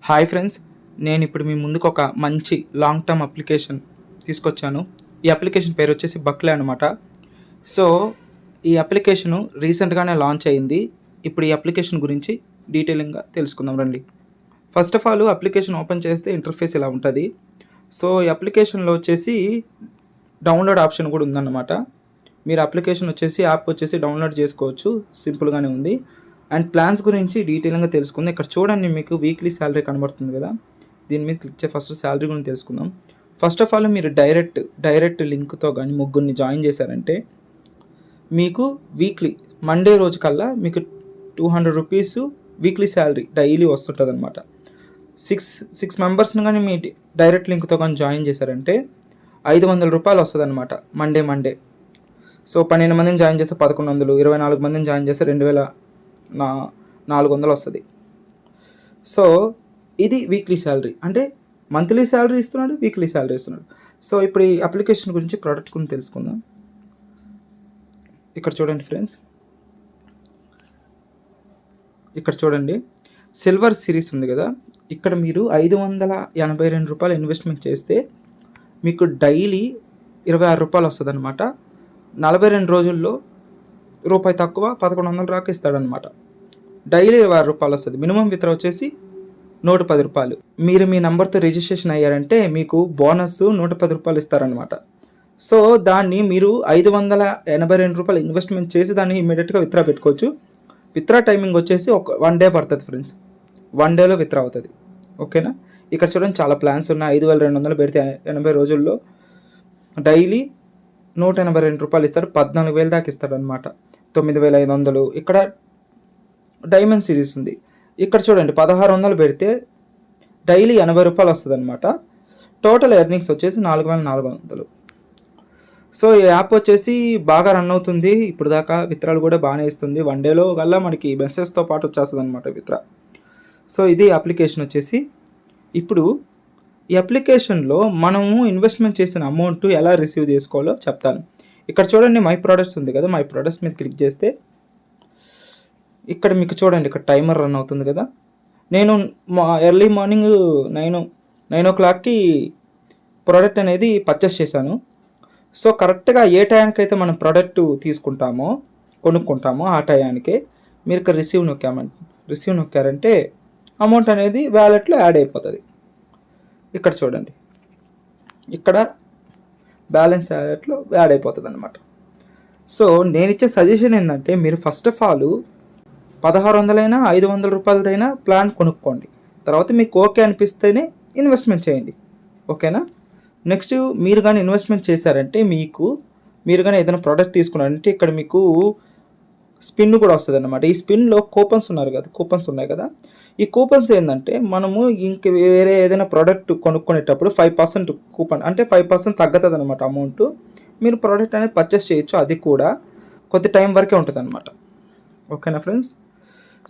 Hi friends, నేను ఇప్పుడు మీ ముందుకు ఒక మంచి లాంగ్ టర్మ్ అప్లికేషన్ తీసుకొచ్చాను. ఈ అప్లికేషన్ పేరు వచ్చేసి బక్లే అనమాట. సో ఈ అప్లికేషను రీసెంట్గానే లాంచ్ అయింది. ఇప్పుడు ఈ అప్లికేషన్ గురించి డీటెయిలింగ్గా తెలుసుకుందాం రండి. First of all application open చేస్తే ఇంటర్ఫేస్ ఇలా ఉంటుంది. సో ఈ అప్లికేషన్లో వచ్చేసి డౌన్లోడ్ ఆప్షన్ కూడా ఉందన్నమాట. మీరు అప్లికేషన్ వచ్చేసి యాప్ వచ్చేసి డౌన్లోడ్ చేసుకోవచ్చు, సింపుల్గానే ఉంది. అండ్ ప్లాన్స్ గురించి డీటెయిల్గా తెలుసుకుందాం. ఇక్కడ చూడండి, మీకు వీక్లీ శాలరీ కనబడుతుంది కదా, దీని మీద క్లిక్ చేసి ఫస్ట్ శాలరీ గురించి తెలుసుకుందాం. ఫస్ట్ ఆఫ్ ఆల్ మీరు డైరెక్ట్ లింక్తో కానీ ముగ్గురిని జాయిన్ చేశారంటే మీకు వీక్లీ మండే రోజు కల్లా మీకు 200 రూపీస్ వీక్లీ శాలరీ డైలీ వస్తుంటుంది అనమాట. సిక్స్ మెంబర్స్ని కానీ మీ డైరెక్ట్ లింక్తో కానీ జాయిన్ చేశారంటే 500 రూపాయలు వస్తుంది అనమాట మండే. సో 12 మందిని జాయిన్ చేస్తే 1100, 24 మందిని జాయిన్ చేస్తే 2400 వస్తుంది. సో ఇది వీక్లీ శాలరీ, అంటే మంత్లీ శాలరీ ఇస్తున్నాడు, వీక్లీ శాలరీ ఇస్తున్నాడు. సో ఇప్పుడు ఈ అప్లికేషన్ గురించి ప్రోడక్ట్స్ గురించి తెలుసుకుందాం. ఇక్కడ చూడండి ఫ్రెండ్స్, ఇక్కడ చూడండి సిల్వర్ సిరీస్ ఉంది కదా, ఇక్కడ మీరు 582 రూపాయలు ఇన్వెస్ట్మెంట్ చేస్తే మీకు డైలీ 26 రూపాయలు వస్తుంది అనమాట. 42 రోజుల్లో రూపాయి తక్కువ 1100 దాకా ఇస్తాడనమాట. డైలీ 26 రూపాయలు వస్తుంది. మినిమం విత్డ్రా వచ్చేసి 110 రూపాయలు. మీరు మీ నెంబర్తో రిజిస్ట్రేషన్ అయ్యారంటే మీకు బోనస్ 110 రూపాయలు ఇస్తారనమాట. సో దాన్ని మీరు 582 రూపాయలు ఇన్వెస్ట్మెంట్ చేసి దాన్ని ఇమీడియట్గా విత్డ్రా పెట్టుకోవచ్చు. విత్డ్రా టైమింగ్ వచ్చేసి ఒక 1 డే పడుతుంది ఫ్రెండ్స్. 1 డేలో విత్డ్రా అవుతుంది. ఓకేనా. ఇక్కడ చూడండి చాలా ప్లాన్స్ ఉన్నాయి. 5200 పెడితే 80 రోజుల్లో డైలీ 182 రూపాయలు ఇస్తాడు. 14,000 దాకా ఇస్తాడు అనమాట. 9,500. ఇక్కడ డైమండ్ సిరీస్ ఉంది. ఇక్కడ చూడండి 1600 పెడితే డైలీ 80 రూపాయలు వస్తుంది అనమాట. టోటల్ ఎర్నింగ్స్ వచ్చేసి 4,400. సో ఈ యాప్ వచ్చేసి బాగా రన్ అవుతుంది. ఇప్పుడు దాకా విత్డ్రాలు కూడా బాగానే ఇస్తుంది. 1 డేలో కల్లా మనకి మెసేజ్తో పాటు వచ్చేస్తుంది అనమాట విత్డ్రా. సో ఇది అప్లికేషన్ వచ్చేసి. ఇప్పుడు ఈ అప్లికేషన్లో మనము ఇన్వెస్ట్మెంట్ చేసిన అమౌంట్ ఎలా రిసీవ్ చేసుకోవాలో చెప్తాను. ఇక్కడ చూడండి మై ప్రోడక్ట్స్ ఉంది కదా, మై ప్రోడక్ట్స్ మీద క్లిక్ చేస్తే ఇక్కడ మీకు చూడండి ఇక్కడ టైమర్ రన్ అవుతుంది కదా. నేను ఎర్లీ మార్నింగ్ 9 o'clockకి ప్రోడక్ట్ అనేది పర్చేస్ చేశాను. సో కరెక్ట్గా ఏ టైంకి అయితే మనం ప్రోడక్ట్ కొనుక్కుంటామో ఆ టైంకే మీరు ఇక్కడ రిసీవ్ నొక్కారంటే అమౌంట్ అనేది వ్యాలెట్లో యాడ్ అయిపోతుంది. ఇక్కడ చూడండి, ఇక్కడ బ్యాలెన్స్ వ్యాలెట్లో యాడ్ అయిపోతుంది అనమాట. సో నేను ఇచ్చే సజెషన్ ఏంటంటే మీరు ఫస్ట్ ఆఫ్ ఆల్ 1600 500 రూపాయలదైనా ప్లాన్ కొనుక్కోండి. తర్వాత మీకు ఓకే అనిపిస్తేనే ఇన్వెస్ట్మెంట్ చేయండి. ఓకేనా. నెక్స్ట్ మీరు కానీ ఇన్వెస్ట్మెంట్ చేశారంటే మీరు కానీ ఏదైనా ప్రోడక్ట్ తీసుకున్నారంటే ఇక్కడ మీకు స్పిన్ కూడా వస్తుంది అన్నమాట. ఈ స్పిన్లో కూపన్స్ ఉన్నాయి కదా. ఈ కూపన్స్ ఏంటంటే మనము ఇంక వేరే ఏదైనా ప్రోడక్ట్ కొనుక్కునేటప్పుడు 5% కూపన్, అంటే 5% తగ్గుతుంది అనమాట అమౌంట్. మీరు ప్రోడక్ట్ అనేది పర్చేస్ చేయొచ్చు. అది కూడా కొద్ది టైం వరకే ఉంటుంది అనమాట. ఓకేనా ఫ్రెండ్స్.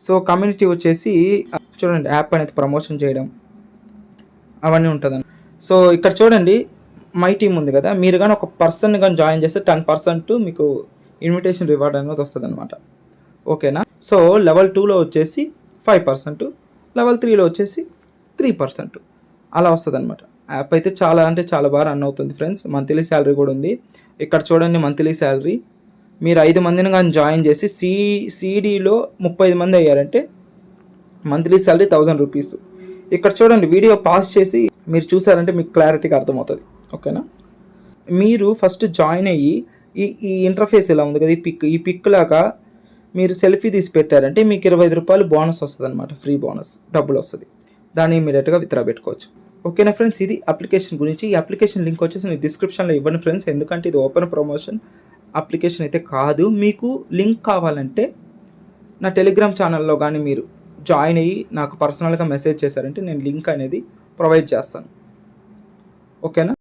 సో కమ్యూనిటీ వచ్చేసి చూడండి, యాప్ అనేది ప్రమోషన్ చేయడం అవన్నీ ఉంటుంది. సో ఇక్కడ చూడండి మై టీమ్ ఉంది కదా, మీరు కానీ ఒక పర్సన్ కానీ జాయిన్ చేస్తే 10% మీకు ఇన్విటేషన్ రివార్డ్ అనేది వస్తుంది అనమాట. ఓకేనా. సో లెవెల్ 2లో వచ్చేసి 5%, లెవెల్ 3లో వచ్చేసి 3% అలా వస్తుంది అనమాట. యాప్ అయితే చాలా బాగా రన్ అవుతుంది ఫ్రెండ్స్. మంత్లీ శాలరీ కూడా ఉంది. ఇక్కడ చూడండి మంత్లీ శాలరీ మీరు 5 మందిని కానీ జాయిన్ చేసి సిడీలో 35 మంది అయ్యారంటే మంత్లీ శాలరీ 1000 రూపీస్. ఇక్కడ చూడండి వీడియో పాస్ చేసి మీరు చూసారంటే మీకు క్లారిటీగా అర్థమవుతుంది. ఓకేనా. మీరు ఫస్ట్ జాయిన్ అయ్యి ఈ ఇంటర్ఫేస్ ఇలా ఉంది కదా, ఈ పిక్ లాగా మీరు సెల్ఫీ తీసి పెట్టారంటే మీకు 25 రూపాయలు బోనస్ వస్తుంది అనమాట. ఫ్రీ బోనస్ డబ్బులు వస్తుంది. దాన్ని ఇమీడియట్గా విత్డ్రా పెట్టుకోవచ్చు. ఓకేనా ఫ్రెండ్స్. ఇది అప్లికేషన్ గురించి. ఈ అప్లికేషన్ లింక్ వచ్చేసి నేను డిస్క్రిప్షన్లో ఇవ్వండి ఫ్రెండ్స్, ఎందుకంటే ఇది ఓపెన్ ప్రమోషన్ అప్లికేషన్ అయితే కాదు. మీకు లింక్ కావాలంటే నా టెలిగ్రామ్ ఛానల్లో కానీ మీరు జాయిన్ అయ్యి నాకు పర్సనల్గా మెసేజ్ చేశారంటే నేను లింక్ అనేది ప్రొవైడ్ చేస్తాను. ఓకేనా.